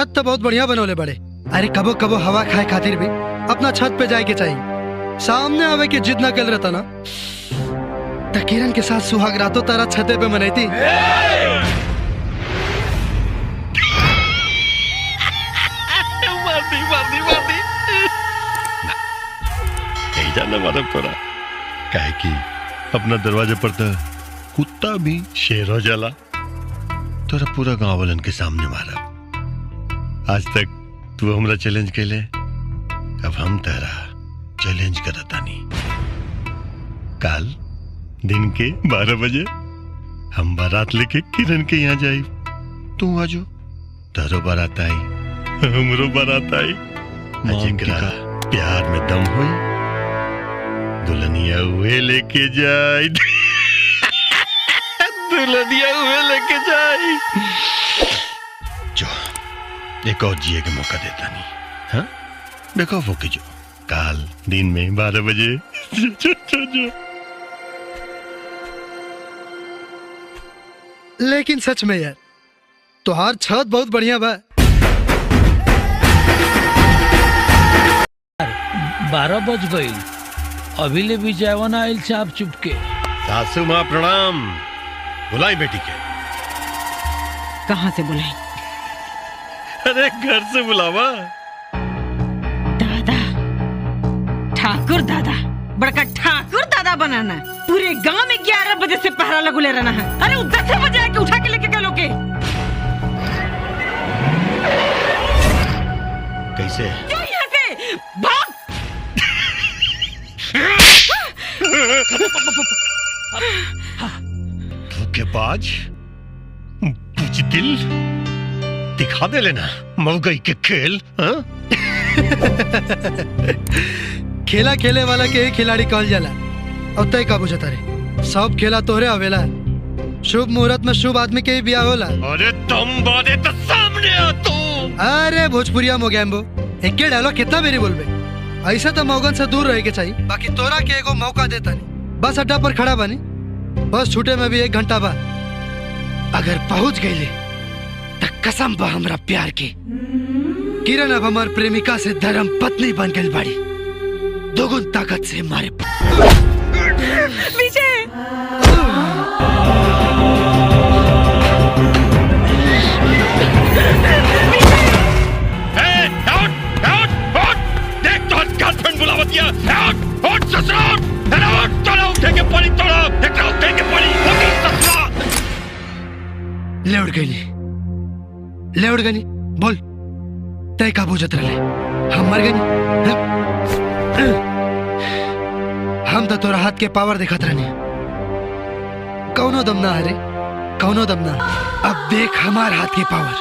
छत तो बहुत बढ़िया बनोले बड़े। अरे कबो कबो हवा खाए खातिर भी अपना छत पे जाए के चाहिए। सामने आवे के जिद ना कर रहता ना तो किरण के साथ सुहाग रातों तारा छते पे मनाई थी। जाना मारा तोरा काहे की अपना दरवाजे पर तो कुत्ता भी शेर हो जाला। तोरा पूरा गांव वालन के सामने मारा। आज तक तू हमरा चैलेंज के ले, अब हम तेरा चैलेंज करता नहीं। कल दिन के 12 बजे हम बारात लेके किरण के यहाँ जाई। तू आजो, तारो बारात आई, हमरो बारात आई। जेकरा प्यार में दम हुई दुल्हनिया हुए लेके जाए। दुल्हनिया हुए लेके जाए। जो एक और जिए का मौका देता नहीं। हाँ देखो वो की जो काल दिन में 12 बजे जो। लेकिन सच में यार तुहार छत बहुत बढ़िया बा। 12 बज गई, अभी ले भी जावन आयल चाप चुप के। सासू माँ प्रणाम। बुलाई बेटी के। कहाँ से बुलाई? अरे घर से बुलावा। दादा, ठाकुर दादा, बड़का ठाकुर दादा बनाना। पूरे गांव में 11 बजे से पहरा लगुले रहना है। अरे 10 बजे आके उठा के लेके गए लोग के। कैसे? क्यों यहाँ से भाग? धोखेबाज, बुज़दिल, दिखा दे लेना मौगई के खेल। हाँ? खेला खेले वाला के ही खिलाड़ी कहल जाला। अब तय का बुझता रे सब खेला तोहरे आवेला। शुभ मुहूर्त में शुभ आदमी के ही ब्याह होला। अरे तुम बादे तो सामने आ तू। अरे भोजपुरिया मोगैम्बो एक के डायलॉग कितना मेरी बोलबे। ऐसा तो मौगन से दूर रहे के चाहिए। बाकी तोरा के एगो मौका देता नहीं। बस अड्डा पर खड़ा बनी, बस छूटे में भी 1 घंटा बाद अगर पहुंच गई तो कसम बा हमरा प्यार की। किरण अब हमार प्रेमिका से धर्म पत्नी बन गई बाड़ी। दोगुन ताकत से मारे विजय। गर्लफ्रेंड बुलावतिया उठ ससुरा उठ तोड़ा उठेंगे पड़ी तोड़ा एकरा उठेंगे पड़ी उठ ससुरा। ले उड़ गनी बोल तय का बुझत रहे। हम मर गनी। हम तो तोरा हाथ के पावर दिखात रहनी। कौनो दम ना हरे, कौनो दम ना। अब देख हमार हाथ के पावर।